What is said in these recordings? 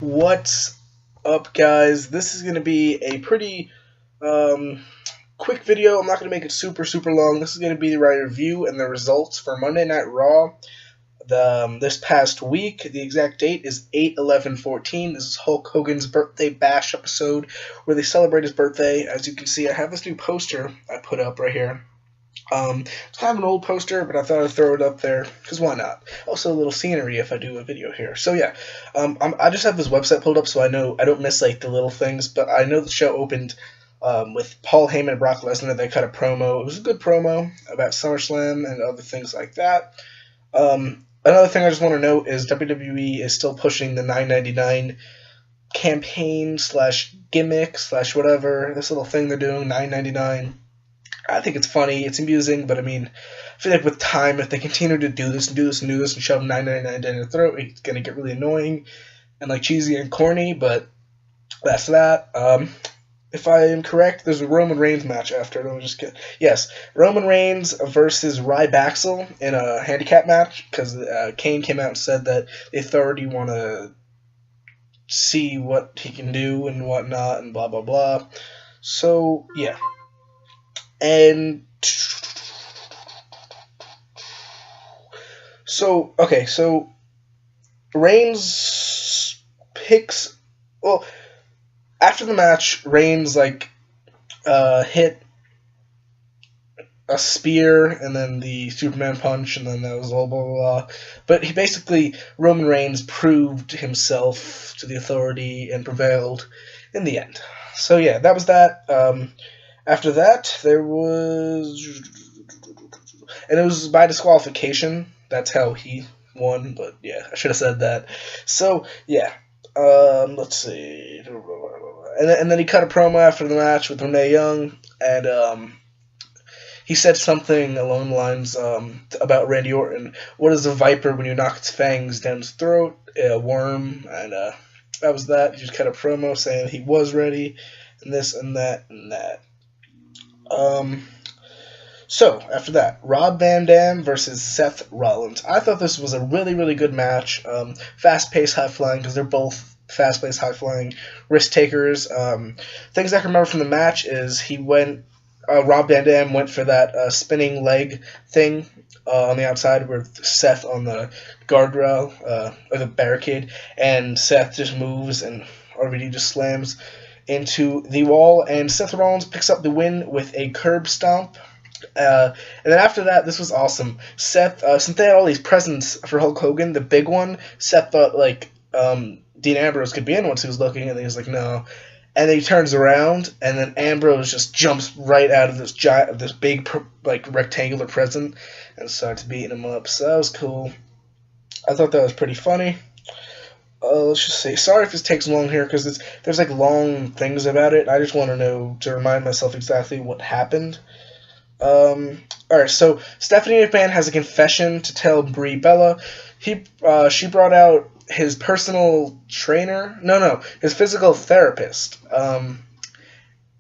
What's up, guys? This is going to be a pretty quick video. I'm not going to make it super long. This is going to be my review and the results for Monday Night Raw this past week. The exact date is 8/11/14. This is Hulk Hogan's birthday bash episode where they celebrate his birthday. As you can see, I have this new poster I put up right here. It's kind of an old poster, but I thought I'd throw it up there, because why not? Also, a little scenery if I do a video here. So yeah, I just have this website pulled up so I know I don't miss, like, the little things, but I know the show opened with Paul Heyman and Brock Lesnar. They cut a promo. It was a good promo about SummerSlam and other things like that. Another thing I just want to note is WWE is still pushing the $9.99 campaign / gimmick / whatever, this little thing they're doing, $9.99. I think it's funny, it's amusing, but I mean, I feel like with time, if they continue to do this and shove $9.99 down your throat, it's going to get really annoying and, like, cheesy and corny, but that's that. If I am correct, there's a Roman Reigns match after. Let me just get... Yes, Roman Reigns versus Ryback in a handicap match, because Kane came out and said that the Authority want to see what he can do and whatnot and blah, blah, blah. So, yeah. And so, okay, so Reigns picks, well, after the match, Reigns, like, hit a spear, and then the Superman punch, and then that was all blah, blah, blah. But Roman Reigns proved himself to the Authority and prevailed in the end. So, yeah, that was that. After that, there was... And it was by disqualification. That's how he won, but yeah, I should have said that. So, yeah. Let's see. And then he cut a promo after the match with Renee Young, and he said something along the lines about Randy Orton. What is a viper when you knock its fangs down its throat? A worm. And that was that. He just cut a promo saying he was ready, and this and that and that. So, after that, Rob Van Dam versus Seth Rollins. I thought this was a really good match. Fast-paced, high-flying, because they're both fast-paced, high-flying risk-takers. Things I can remember from the match is Rob Van Dam went for that spinning leg thing on the outside with Seth on the guardrail, or the barricade, and Seth just moves, and RVD just slams into the wall, and Seth Rollins picks up the win with a curb stomp. And then after that, this was awesome. Seth, since they had all these presents for Hulk Hogan, the big one, Seth thought, like, Dean Ambrose could be in once he was looking, and then he was like, no. And then he turns around, and then Ambrose just jumps right out of this big, like, rectangular present and starts beating him up. So that was cool. I thought that was pretty funny. Let's just see. Sorry if this takes long here, because there's like long things about it. I just want to remind myself exactly what happened. Alright, so Stephanie McMahon has a confession to tell Brie Bella. She brought out his personal trainer. No, his physical therapist. And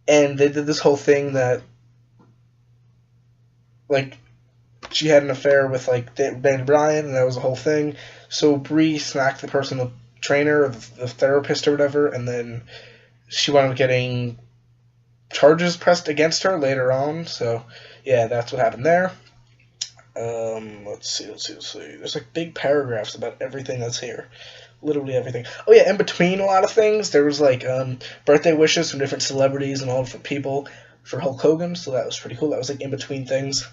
they did this whole thing that, like, she had an affair with, like, Daniel Bryan, and that was a whole thing. So Brie smacked the personal trainer or the therapist or whatever, and then she wound up getting charges pressed against her later on. So yeah, that's what happened there. Let's see. There's like big paragraphs about everything that's here. Literally everything. Oh yeah, in between a lot of things, there was like birthday wishes from different celebrities and all different people for Hulk Hogan, so that was pretty cool. That was like in between things.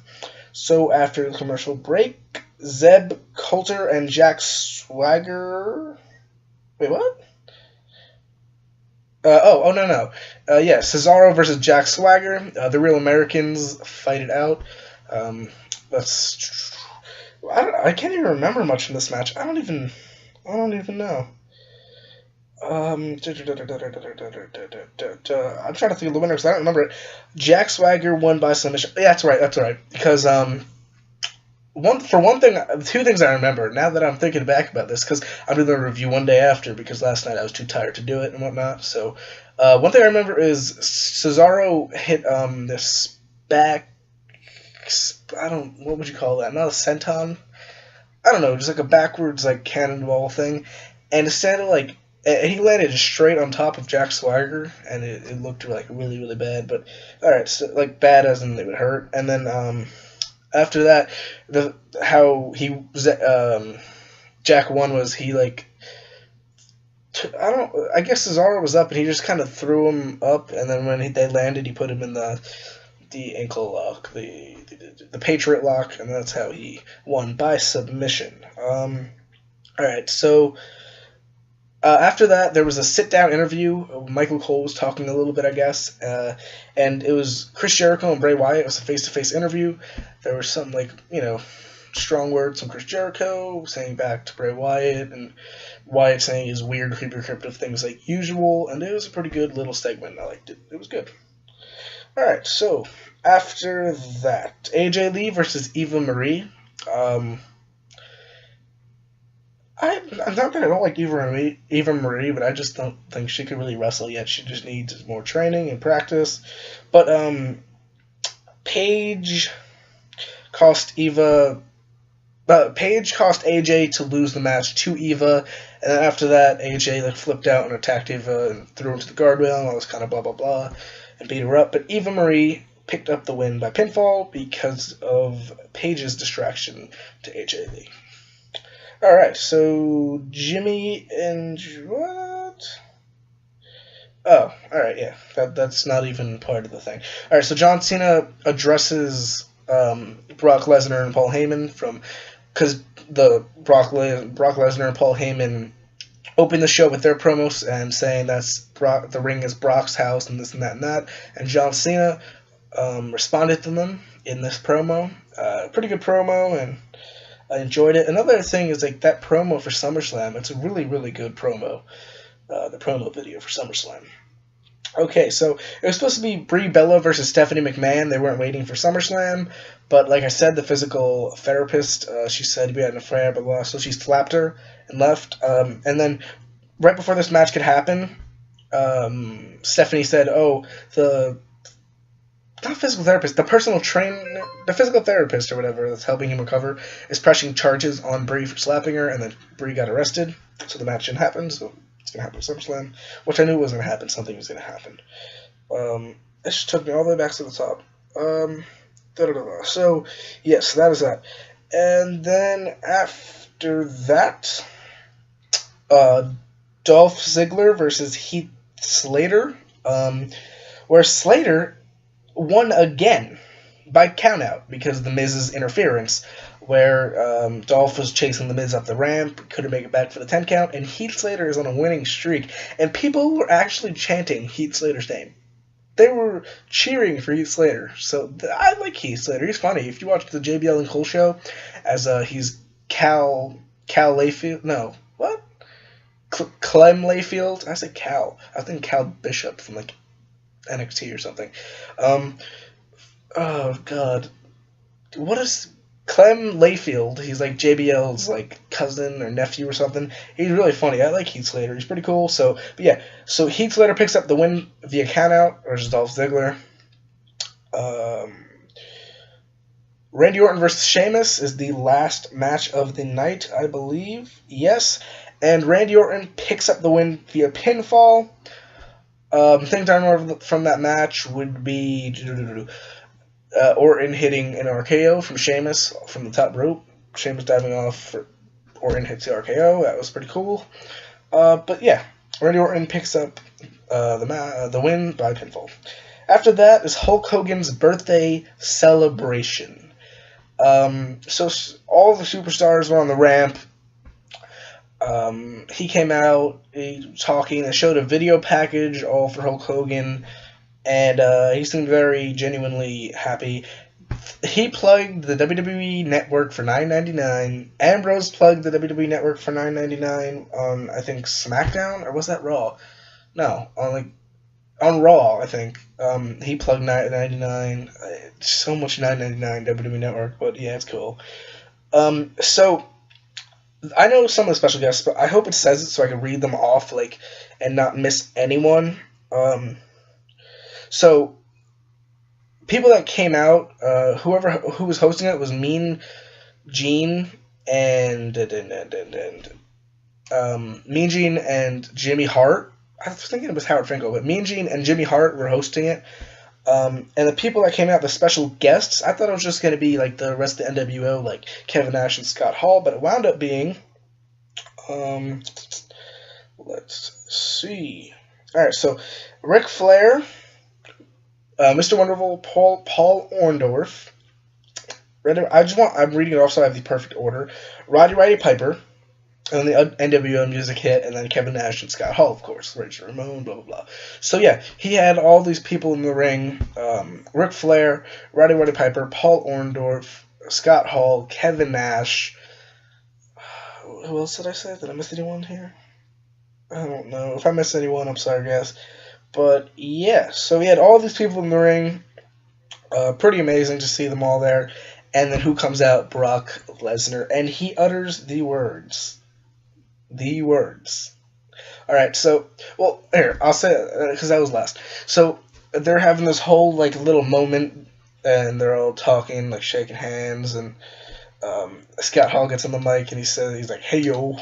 So after the commercial break, Zeb Coulter and Jack Swagger... Wait, what? No. Yeah, Cesaro versus Jack Swagger. The Real Americans fight it out. I can't even remember much from this match. I don't even know. I'm trying to think of the winner because I don't remember it. Jack Swagger won by submission. Yeah, that's right. Because two things I remember now that I'm thinking back about this, because I'm doing the review one day after, because last night I was too tired to do it and whatnot. So one thing I remember is Cesaro hit this back. What would you call that? Not a senton. I don't know, just like a backwards like cannonball thing, and instead of like And he landed straight on top of Jack Swagger, and it looked like really, really bad. But all right, so like bad as in it would hurt. And then after that, how he was Jack won was he like I guess Cesaro was up and he just kind of threw him up, and then when they landed, he put him in the ankle lock, the Patriot lock, and that's how he won by submission. All right, so. After that, there was a sit-down interview. Michael Cole was talking a little bit, I guess, and it was Chris Jericho and Bray Wyatt. It was a face-to-face interview. There was some, strong words from Chris Jericho saying back to Bray Wyatt, and Wyatt saying his weird, creepy, cryptic things like usual, and it was a pretty good little segment. I liked it. It was good. All right, so after that, AJ Lee versus Eva Marie. I'm not that I don't like Eva Marie, but I just don't think she could really wrestle yet. She just needs more training and practice. But Paige cost AJ to lose the match to Eva, and then after that, AJ flipped out and attacked Eva and threw her into the guardrail and all this kind of blah blah blah, and beat her up. But Eva Marie picked up the win by pinfall because of Paige's distraction to AJ Lee. Alright, so Jimmy and what? Oh, alright, yeah. That's not even part of the thing. Alright, so John Cena addresses Brock Lesnar and Paul Heyman because the Brock Lesnar and Paul Heyman opened the show with their promos and saying the ring is Brock's house and this and that and that. And John Cena responded to them in this promo. Pretty good promo, and I enjoyed it. Another thing is that promo for SummerSlam. It's a really, really good promo. The promo video for SummerSlam. Okay, so it was supposed to be Brie Bella versus Stephanie McMahon. They weren't waiting for SummerSlam, but like I said, the physical therapist, she said we had an affair, blah, blah, so she slapped her and left. And then right before this match could happen, Stephanie said, not physical therapist, the personal trainer, the physical therapist or whatever that's helping him recover is pressing charges on Brie for slapping her, and then Brie got arrested, so the match didn't happen, so it's going to happen at SummerSlam, which I knew was going to happen, something was going to happen. This just took me all the way back to the top. So, yes, that is that. And then after that, Dolph Ziggler versus Heath Slater, where Slater won again by countout because of the Miz's interference, where Dolph was chasing the Miz up the ramp, couldn't make it back for the 10 count, and Heath Slater is on a winning streak, and people were actually chanting Heath Slater's name. They were cheering for Heath Slater, so I like Heath Slater. He's funny. If you watch the JBL and Cole show, as he's Cal Layfield, no, what? Clem Layfield? I said Cal. I think Cal Bishop from NXT or something. Oh god, what is Clem Layfield? He's JBL's cousin or nephew or something. He's really funny. I like Heath Slater. He's pretty cool. So Heath Slater picks up the win via countout versus Dolph Ziggler. Randy Orton versus Sheamus is the last match of the night, I believe. Yes, and Randy Orton picks up the win via pinfall. Things I remember from that match would be Orton hitting an RKO from Sheamus from the top rope. Sheamus diving off, Orton hits the RKO. That was pretty cool. But yeah, Randy Orton picks up the win by pinfall. After that is Hulk Hogan's birthday celebration. So all the superstars were on the ramp. He came out talking. They showed a video package all for Hulk Hogan, and he seemed very genuinely happy. He plugged the WWE Network for $9.99. Ambrose plugged the WWE Network for $9.99 on, I think, SmackDown, or was that Raw? No, on Raw, I think. He plugged $9.99. So much $9.99 WWE Network, but yeah, it's cool. So I know some of the special guests, but I hope it says it so I can read them off, and not miss anyone. So people that came out, who was hosting it was Mean Gene and Mean Gene and Jimmy Hart. I was thinking it was Howard Finkel, but Mean Gene and Jimmy Hart were hosting it. And the people that came out, the special guests, I thought it was just going to be like the rest of the NWO, like Kevin Nash and Scott Hall, but it wound up being, let's see. All right, so Ric Flair, Mr. Wonderful, Paul Orndorff. I'm reading it off so I have the perfect order. Roddy Piper, and then the NWO music hit, and then Kevin Nash and Scott Hall, of course, Razor Ramon, blah, blah, blah. So, yeah, he had all these people in the ring, Ric Flair, Roddy Piper, Paul Orndorff, Scott Hall, Kevin Nash. Who else did I say? Did I miss anyone here? I don't know. If I missed anyone, I'm sorry, guys. But, yeah, so he had all these people in the ring. Pretty amazing to see them all there. And then who comes out? Brock Lesnar. And he utters the words. The words. Alright, so, well, here, I'll say it, because that was last. So, they're having this whole, like, little moment, and they're all talking, like, shaking hands, and Scott Hall gets on the mic, and he's like, hey, yo,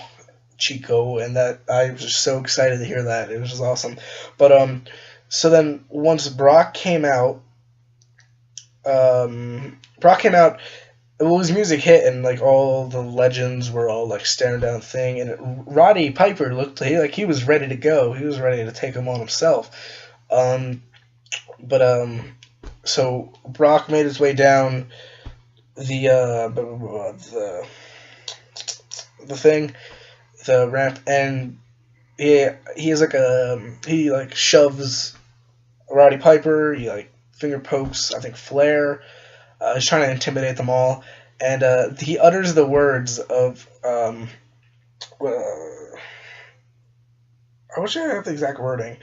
Chico, and that, I was just so excited to hear that. It was just awesome. But, so then, once Brock came out, his music hit, and like all the legends were all like staring down the thing, and Roddy Piper looked like he was ready to go. He was ready to take him on himself. So Brock made his way down the thing, the ramp, and he shoves Roddy Piper. He like finger pokes, I think, Flair. He's trying to intimidate them all, and he utters the words of, I wish I had the exact wording.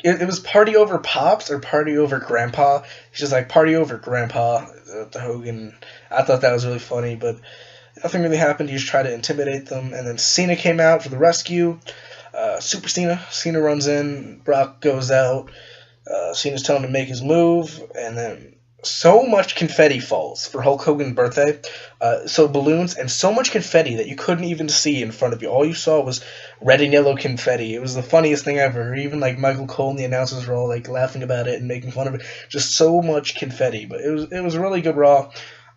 It was party over Pops or party over Grandpa. He's just like, party over Grandpa, to Hogan. I thought that was really funny, but nothing really happened. He just tried to intimidate them, and then Cena came out for the rescue. Super Cena. Cena runs in, Brock goes out. Cena's telling him to make his move, and then so much confetti falls for Hulk Hogan's birthday. So balloons and so much confetti that you couldn't even see in front of you. All you saw was red and yellow confetti. It was the funniest thing ever. Even like Michael Cole and the announcers were all like laughing about it and making fun of it. Just so much confetti. But it was a really good Raw.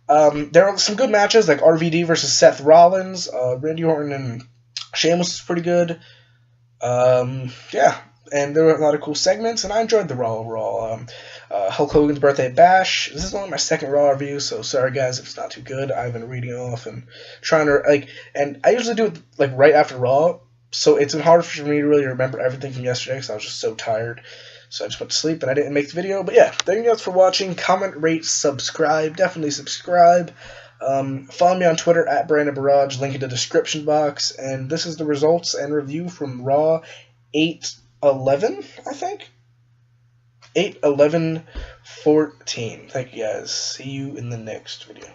There were some good matches like RVD versus Seth Rollins. Randy Orton and Sheamus was pretty good. Yeah. And there were a lot of cool segments, and I enjoyed the Raw overall. Hulk Hogan's birthday bash. This is only my second Raw review, so sorry guys if it's not too good. I've been reading off and trying to and I usually do it like right after Raw, so it's been hard for me to really remember everything from yesterday because I was just so tired. So I just went to sleep and I didn't make the video. But yeah, thank you guys for watching. Comment, rate, subscribe. Definitely subscribe. Follow me on Twitter at Brandon Barrage. Link in the description box. And this is the results and review from Raw 8/11, I think. 8/11/14. Thank you guys. See you in the next video.